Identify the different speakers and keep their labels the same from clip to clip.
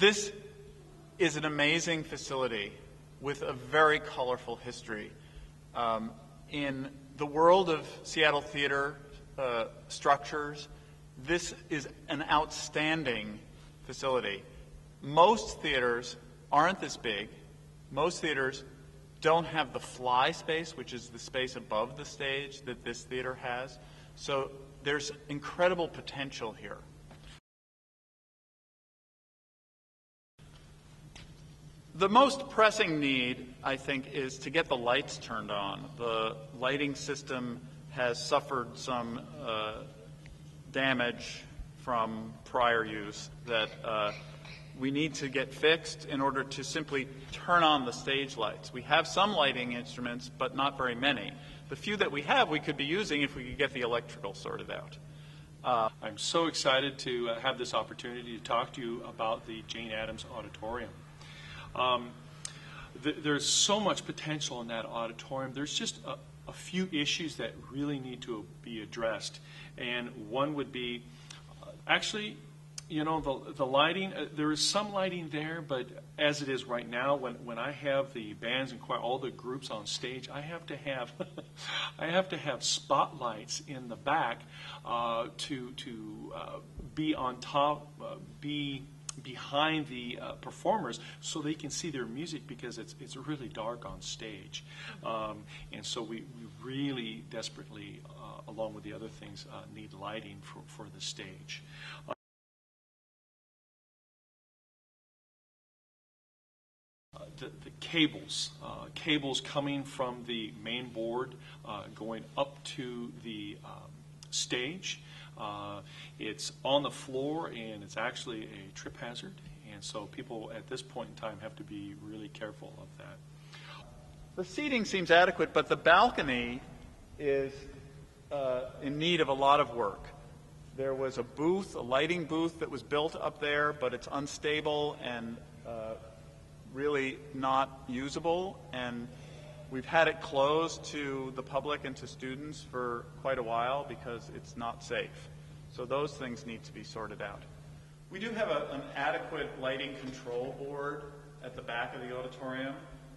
Speaker 1: This is an amazing facility with a very colorful history. In the world of Seattle theater structures, this is an outstanding facility. Most theaters aren't this big. Most theaters don't have the fly space, which is the space above the stage that this theater has. So there's incredible potential here. The most pressing need, I think, is to get the lights turned on. The lighting system has suffered some damage from prior use that we need to get fixed in order to simply turn on the stage lights. We have some lighting instruments, but not very many. The few that we have, we could be using if we could get the electrical sorted out.
Speaker 2: I'm so excited to have this opportunity to talk to you about the Jane Addams Auditorium. There's so much potential in that auditorium. There's just a few issues that really need to be addressed. And one would be, actually, you know, the lighting, there is some lighting there, but as it is right now, when I have the bands and choir, all the groups on stage, I have to have I have to have spotlights in the back to be on top, be behind the performers so they can see their music, because it's really dark on stage. And so we really desperately, along with the other things, need lighting for the stage. The cables coming from the main board going up to the stage. It's on the floor, and it's actually a trip hazard, and so people at this point in time have to be really careful of that.
Speaker 1: The seating seems adequate, but the balcony is in need of a lot of work. There was a booth, a lighting booth that was built up there, but it's unstable and really not usable, and we've had it closed to the public and to students for quite a while because it's not safe. So those things need to be sorted out. We do have an adequate lighting control board at the back of the auditorium.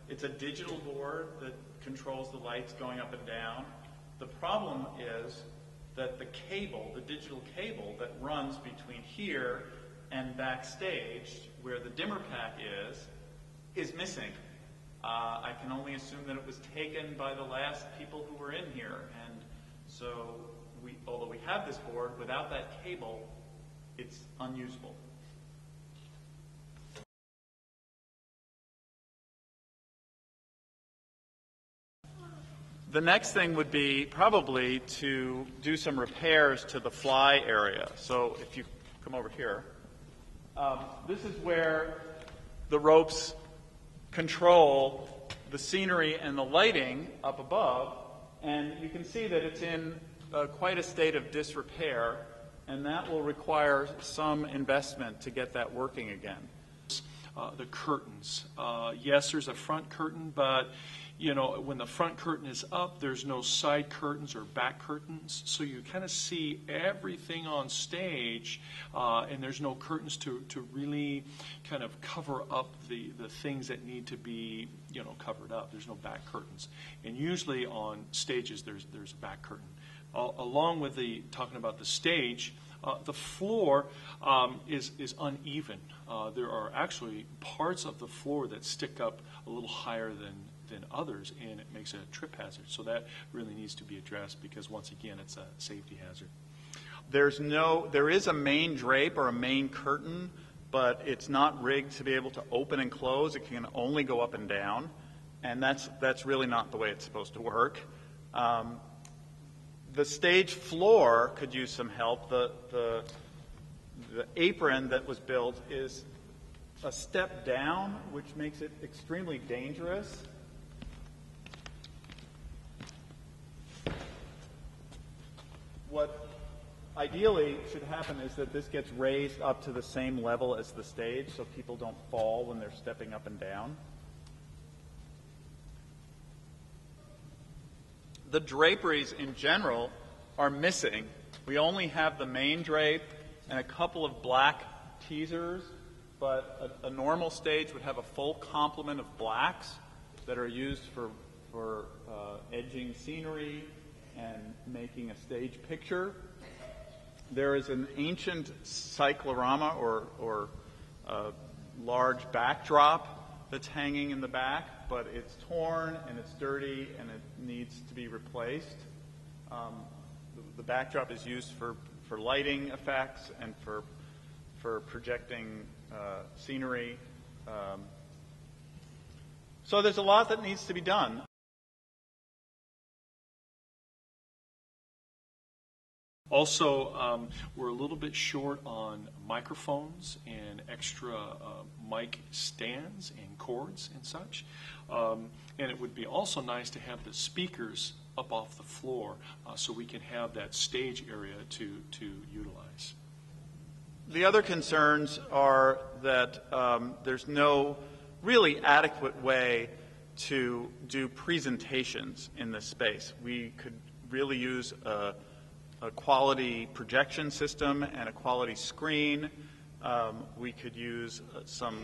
Speaker 1: It's a digital board that controls the lights going up and down. The problem is that the cable, the digital cable that runs between here and backstage, where the dimmer pack is missing. I can only assume that it was taken by the last people who were in here, and so although we have this board, without that cable, it's unusable. The next thing would be probably to do some repairs to the fly area. So if you come over here, this is where the ropes control the scenery and the lighting up above, and you can see that it's in quite a state of disrepair, and that will require some investment to get that working again.
Speaker 2: The curtains. Yes, there's a front curtain, but you know, when the front curtain is up, there's no side curtains or back curtains, so you kind of see everything on stage, and there's no curtains to really kind of cover up the things that need to be, you know, covered up. There's no back curtains, and usually on stages there's a back curtain. Along with talking about the stage, the floor is uneven. There are actually parts of the floor that stick up a little higher than others, and it makes a trip hazard. So that really needs to be addressed, because once again, it's a safety hazard.
Speaker 1: There is a main drape or a main curtain, but it's not rigged to be able to open and close. It can only go up and down, and that's really not the way it's supposed to work. The stage floor could use some help. The apron that was built is a step down, which makes it extremely dangerous. What ideally should happen is that this gets raised up to the same level as the stage so people don't fall when they're stepping up and down. The draperies in general are missing. We only have the main drape and a couple of black teasers but a normal stage would have a full complement of blacks that are used for edging scenery and making a stage picture. There is an ancient cyclorama or large backdrop that's hanging in the back, but it's torn and it's dirty and it needs to be replaced. The backdrop is used for lighting effects and for projecting scenery. So there's a lot that needs to be done.
Speaker 2: Also, we're a little bit short on microphones and extra mic stands and cords and such. And it would be also nice to have the speakers up off the floor so we can have that stage area to utilize.
Speaker 1: The other concerns are that there's no really adequate way to do presentations in this space. We could really use a quality projection system and a quality screen. We could use some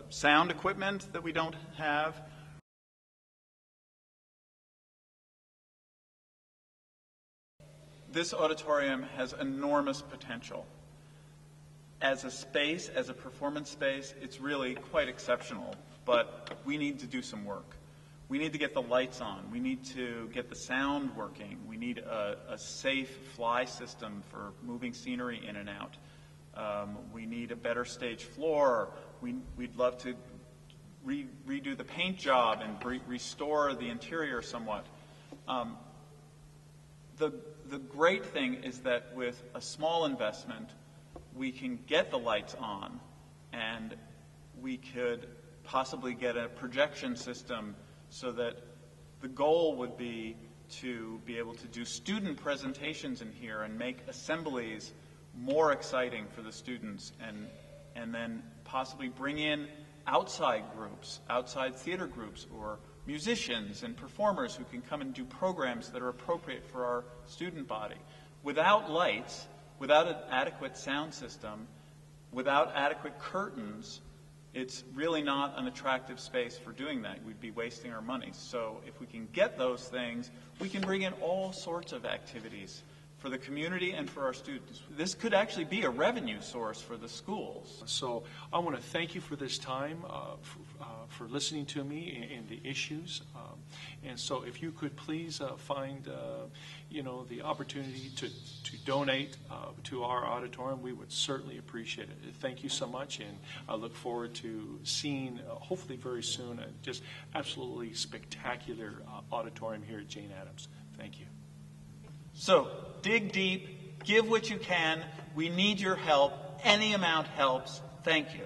Speaker 1: sound equipment that we don't have. This auditorium has enormous potential. As a space, as a performance space, it's really quite exceptional, but we need to do some work. We need to get the lights on. We need to get the sound working. We need a safe fly system for moving scenery in and out. We need a better stage floor. We'd love to redo the paint job and restore the interior somewhat. The great thing is that with a small investment, we can get the lights on, and we could possibly get a projection system so that the goal would be to be able to do student presentations in here and make assemblies more exciting for the students, and then possibly bring in outside groups, outside theater groups, or musicians and performers who can come and do programs that are appropriate for our student body. Without lights, without an adequate sound system, without adequate curtains, it's really not an attractive space for doing that. We'd be wasting our money. So if we can get those things, we can bring in all sorts of activities for the community and for our students. This could actually be a revenue source for the schools.
Speaker 2: So I want to thank you for this time, for listening to me and the issues. And so if you could please find the opportunity to donate to our auditorium, we would certainly appreciate it. Thank you so much, and I look forward to seeing, hopefully very soon, a just absolutely spectacular auditorium here at Jane Addams. Thank you.
Speaker 1: So dig deep, give what you can. We need your help. Any amount helps. Thank you.